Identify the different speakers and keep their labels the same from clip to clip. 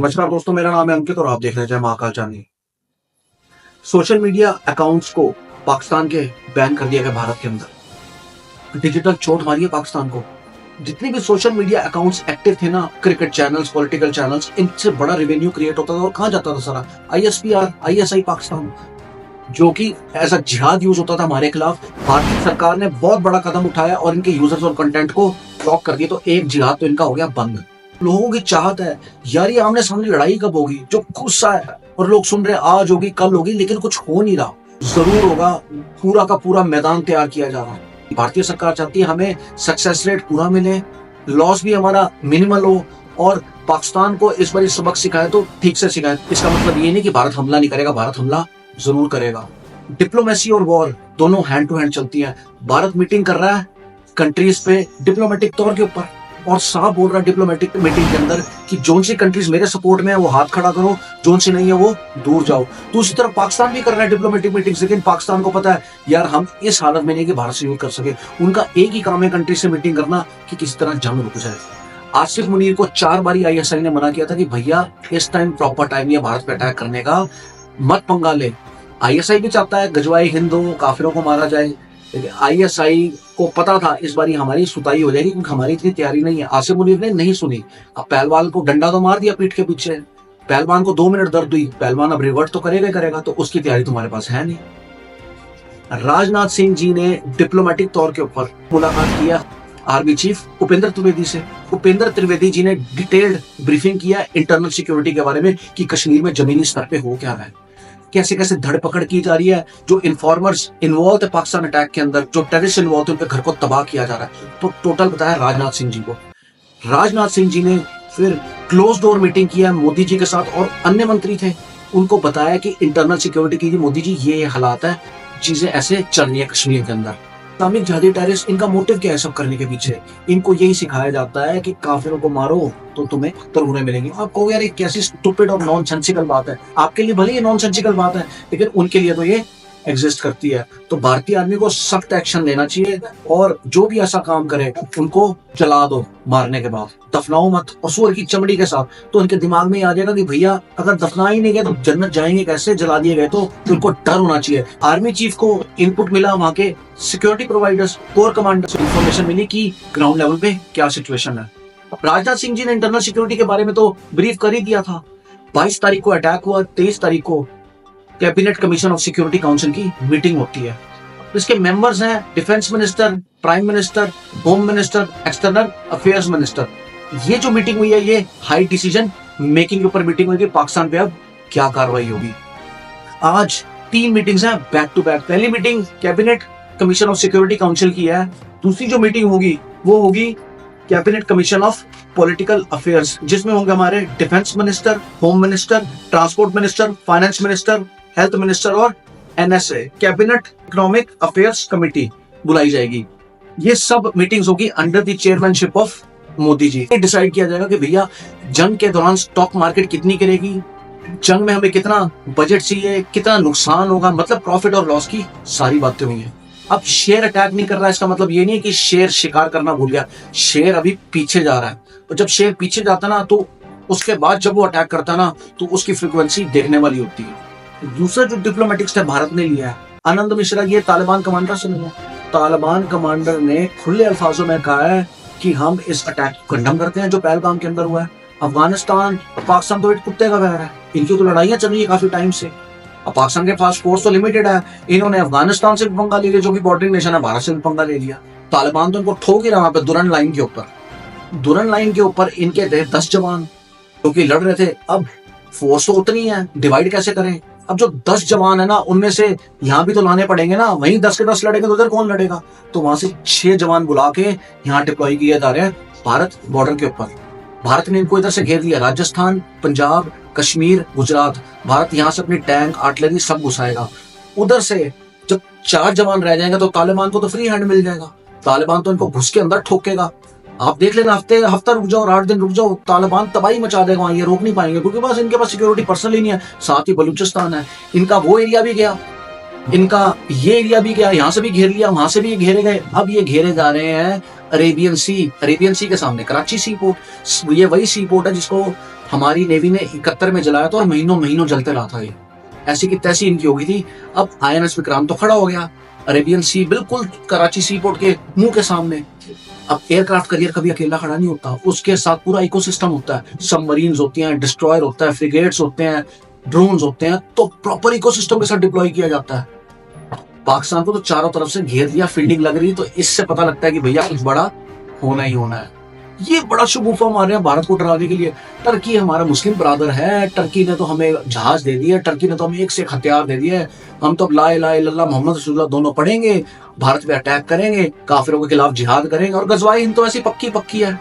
Speaker 1: नमस्कार दोस्तों, मेरा नाम है अंकित और आप देख रहे हैं महाकाल चांदी। सोशल मीडिया अकाउंट्स को पाकिस्तान के बैन कर दिया गया भारत के अंदर। डिजिटल चोट मारी है पाकिस्तान को। जितने भी सोशल मीडिया अकाउंट्स एक्टिव थे ना, क्रिकेट चैनल्स, पॉलिटिकल चैनल्स, इनसे बड़ा रेवेन्यू क्रिएट होता था। और कहाँ जाता था सारा? ISPR, ISI पाकिस्तान, जो कि एज अ जिहाद यूज होता था हमारे खिलाफ। भारतीय सरकार ने बहुत बड़ा कदम उठाया और इनके यूजर्स और कंटेंट को ब्लॉक कर दिया। तो एक जिहाद तो इनका हो गया बंद। लोगों की चाहत है यार, ये आमने सामने लड़ाई कब होगी? जो गुस्सा है और लोग सुन रहे आज होगी कल होगी, लेकिन कुछ हो नहीं रहा। जरूर होगा। पूरा का पूरा मैदान तैयार किया जा रहा है। भारतीय सरकार चाहती है हमें सक्सेस रेट पूरा मिले, लॉस भी हमारा मिनिमल हो, और पाकिस्तान को इस बार सबक सिखाए तो ठीक से सिखाए। इसका मतलब ये नहीं कि भारत हमला नहीं करेगा, भारत हमला जरूर करेगा। डिप्लोमेसी और वॉर दोनों हैंड टू हैंड चलती है। भारत मीटिंग कर रहा है कंट्रीज पे डिप्लोमेटिक तौर के ऊपर, और साफ बोल रहा है डिप्लोमेटिक मीटिंग के अंदर कि जोन सी कंट्रीज मेरे सपोर्ट में है वो हाथ खड़ा करो, जोन सी नहीं है वो दूर जाओ। दूसरी तरफ पाकिस्तान भी कर रहा है डिप्लोमेटिक मीटिंग्स, लेकिन पाकिस्तान को पता है यार हम इस हालत में नहीं कि भारत से यूज कर सके। उनका एक ही काम है कंट्री से मीटिंग करना कि किसी तरह जंग रुक जाए। आसिफ मुनीर को 4 बारी ISI ने मना किया था कि भैया इस टाइम प्रॉपर टाइम नहीं है भारत पे अटैक करने का, मत पंगा ले। ISI भी चाहता है गजवाई हिंद हो, काफिरों को मारा जाए, लेकिन ISI को पता था इस बार हमारी सुताई हो जाएगी क्योंकि हमारी इतनी तैयारी नहीं है। आसिफ मुनीर ने नहीं सुनी। अब पहलवान को डंडा तो मार दिया पीठ के पीछे, पहलवान को 2 मिनट दर्द हुई, पहलवान अब रिवर्ट तो करेगा करेगा, तो उसकी तैयारी तुम्हारे पास है नहीं। राजनाथ सिंह जी ने डिप्लोमेटिक तौर के ऊपर मुलाकात किया आर्मी चीफ उपेंद्र त्रिवेदी से। उपेंद्र त्रिवेदी जी ने डिटेल्ड ब्रीफिंग किया इंटरनल सिक्योरिटी के बारे में कि कश्मीर में जमीनी स्तर पे हो क्या रहा है, कैसे कैसे धरपकड़ की जा रही है, जो इन्फॉर्मर्स इन्वॉल्व थे पाकिस्तान अटैक के अंदर, जो टेररिस्ट इन्वॉल्व थे, उनके घर को तबाह किया जा रहा है। तो टोटल बताया राजनाथ सिंह जी को। राजनाथ सिंह जी ने फिर क्लोज डोर मीटिंग किया मोदी जी के साथ, और अन्य मंत्री थे, उनको बताया कि इंटरनल सिक्योरिटी की मोदी जी ये हालात है, चीजें ऐसे चल रही है कश्मीर के अंदर। इस्लामिक जिहादी टेररिस्ट, इनका मोटिव क्या है सब करने के पीछे? इनको यही सिखाया जाता है कि काफिरों को मारो तो तुम्हें तरूरे मिलेंगी। आप कहो यार ये कैसी स्टूपिड और नॉनसेंसिकल बात है। आपके लिए भले ये नॉनसेंसिकल बात है, लेकिन उनके लिए तो ये एग्जिस्ट करती है। तो भारतीय आर्मी को सख्त एक्शन लेना चाहिए, और जो भी ऐसा काम करे उनको जला दो, मारने के बाद दफनाओ मत, और सूअर की चमड़ी के साथ। तो उनके दिमाग में आ जाएगा कि भैया अगर दफना ही नहीं गए तो जन्नत जाएंगे कैसे, जला दिए गए तो उनको डर होना चाहिए। आर्मी चीफ को इनपुट मिला वहां के security providers, core commanders, information मिली कि ग्राउंड लेवल पे क्या सिचुएशन है। राजनाथ सिंह जी ने इंटरनल सिक्योरिटी के बारे में तो ब्रीफ कर ही दिया था। 22 तारीख को अटैक हुआ, 23 तारीख को cabinet commission of security council की मीटिंग होती है। इसके मेंबर्स हैं defence minister, prime minister, home minister, external affairs minister. ये जो मीटिंग हुई है ये हाई डिसीजन मेकिंग के ऊपर मीटिंग हुई कि पाकिस्तान पे अब क्या कार्रवाई होगी। आज 3 मीटिंग्स हैं बैक टू बैक। पहली meeting cabinet commission of security council की है। दूसरी जो मीटिंग होगी वो होगी cabinet commission of political affairs, जिसमें होंगे हमारे defence minister, home minister, transport minister, finance minister, health minister और NSA cabinet economic affairs committee बुलाई जाएगी। ये सब मीटिंग्स होगी under the chairmanship of Modi ji. Decide किया जाएगा कि भैया जंग के दौरान स्टॉक मार्केट कितनी गिरेगी, जंग में हमें कितना बजट चाहिए, कितना नुकसान होगा, मतलब प्रॉफिट और लॉस की सारी बातें हुई हैं। अब शेयर अटैक नहीं कर रहा है, इसका मतलब ये नहीं है कि शेयर शिकार करना भूल गया। शेयर अभी पीछे जा रहा है, और जब शेयर पीछे जाता ना तो उसके बाद जब वो अटैक करता ना तो उसकी फ्रीक्वेंसी देखने वाली होती है। दूसरा जो डिप्लोमेटिक स्टेप भारत ने लिया है, आनंद मिश्रा, ये तालिबान कमांडर से मिला। तालिबान कमांडर ने खुले अल्फाजों में कहा है कि हम इस अटैक को कंडम करते हैं जो पहलगाम के अंदर हुआ है। अफगानिस्तान और पाकिस्तान तो एक कुत्ते का बैर है, इनकी तो लड़ाइयां चल रही है काफी टाइम से। अब पाकिस्तान के पास फोर्स तो लिमिटेड है, इन्होंने अफगानिस्तान से भी पंगा ले लिया जो कि बॉर्डरिंग नेशन है, भारत से भी पंगा ले लिया। तालिबान तो इनको ठोक ही रहा वहां पे दुरन लाइन के ऊपर। दुरन लाइन के ऊपर इनके थे 10 जवान जो कि लड़ रहे थे। अब फोर्स तो उतनी है, डिवाइड कैसे करें? अब जो 10 जवान है ना, उनमें से यहाँ भी तो लाने पड़ेंगे ना, वहीं 10 के 10 लड़ेंगे तो उधर कौन लड़ेगा? तो वहां से 6 जवान बुला के यहाँ डिप्लॉय किए जा रहे हैं भारत बॉर्डर के ऊपर। भारत ने इनको इधर से घेर लिया, राजस्थान, पंजाब, कश्मीर, गुजरात। भारत यहाँ से अपनी टैंक, आर्टिलरी सब घुसाएगा। उधर से जब 4 जवान रह जाएंगे तो तालिबान को तो फ्री हैंड मिल जाएगा। तालिबान तो इनको घुस के अंदर ठोकेगा। आप देख लेना, हफ्ता रुक जाओ और 8 दिन रुक जाओ, तालिबान तबाही मचा देगा वहां, ये रोक नहीं पाएंगे क्योंकि बस इनके पास सिक्योरिटी पर्सनल ही नहीं है। साथ ही बलूचिस्तान है, इनका वो एरिया भी गया, इनका ये एरिया भी गया, यहाँ से भी घेर लिया, वहां से भी ये घेरे गए। अब ये घेरे जा रहे हैं अरेबियन सी के सामने कराची सी पोर्ट। ये वही सी पोर्ट है जिसको हमारी नेवी ने 71 में जलाया था और महीनों महीनों जलते रहा था ये। ऐसी की तैसी इनकी हो गई थी। अब INS विक्रांत तो खड़ा हो गया अरेबियन सी, बिल्कुल कराची सी पोर्ट के मुंह के सामने। अब एयरक्राफ्ट करियर कभी अकेला खड़ा नहीं होता, उसके साथ पूरा इकोसिस्टम होता है। सबमरीन्स होती हैं, डिस्ट्रॉयर होता है, फ्रिगेट्स होते हैं, ड्रोन्स होते हैं, तो प्रॉपर इकोसिस्टम के साथ डिप्लॉय किया जाता है। पाकिस्तान को तो चारों तरफ से घेर दिया, फील्डिंग लग रही, तो इससे पता लगता है कि भैया कुछ बड़ा होना ही होना है। ये बड़ा शगुफा मार रहे हैं भारत को डराने के लिए। टर्की हमारा मुस्लिम ब्रादर है, टर्की ने तो हमें जहाज दे दिया, टर्की ने तो हमें एक से एक हथियार दे दिए। हम तो ला इलाहा इल्लल्लाह मोहम्मद रसूलुल्लाह दोनों पढ़ेंगे, भारत पे अटैक करेंगे, काफिरों के खिलाफ जिहाद करेंगे, और गजवाई हिंद तो ऐसी पक्की पक्की है।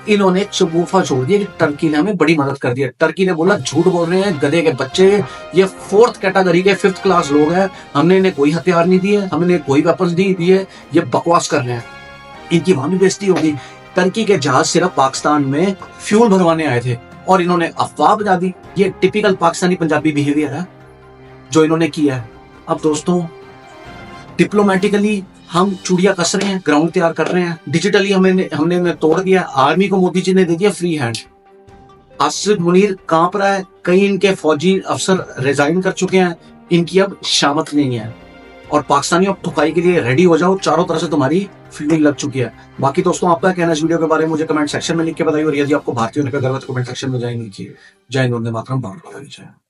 Speaker 1: इन्होंने एक शगुफा छोड़ दिया कि टर्की ने हमें बड़ी मदद कर दी है। टर्की ने बोला झूठ बोल रहे हैं गधे के बच्चे, ये 4th कैटेगरी के 5th क्लास लोग हैं, हमने इन्हें कोई हथियार नहीं दिए, हमने इन्हें कोई वेपन्स नहीं दिए, ये बकवास कर रहे हैं। इनकी वहां भी बेइज्जती होगी। टर्की के जहाज सिर्फ पाकिस्तान में फ्यूल भरवाने आए थे और इन्होंने अफवाह बजा दी। ये टिपिकल पाकिस्तानी पंजाबी बिहेवियर है जो इन्होंने किया है। अब दोस्तों, डिप्लोमेटिकली हम चूड़िया कस रहे हैं, ग्राउंड तैयार कर रहे हैं, डिजिटली हमने तोड़ दिया। आर्मी को मोदी जी ने दे दिया फ्री हैंड। आसिफ मुनीर कांप रहा है, कई इनके फौजी अफसर रिजाइन कर चुके हैं, इनकी अब शामत नहीं है। और पाकिस्तानी अब ठुकाई के लिए रेडी हो जाओ, चारों तरफ से तुम्हारी फील्डिंग लग चुकी है। बाकी दोस्तों, आपका कहना इस वीडियो के बारे में मुझे कमेंट सेक्शन में लिख के बताइए, और यदि आपको भारतीय होने का गर्व है तो कमेंट सेक्शन में जय हिंद लिखिए। जय हिंद, वंदे मातरम, भारत माता की जय।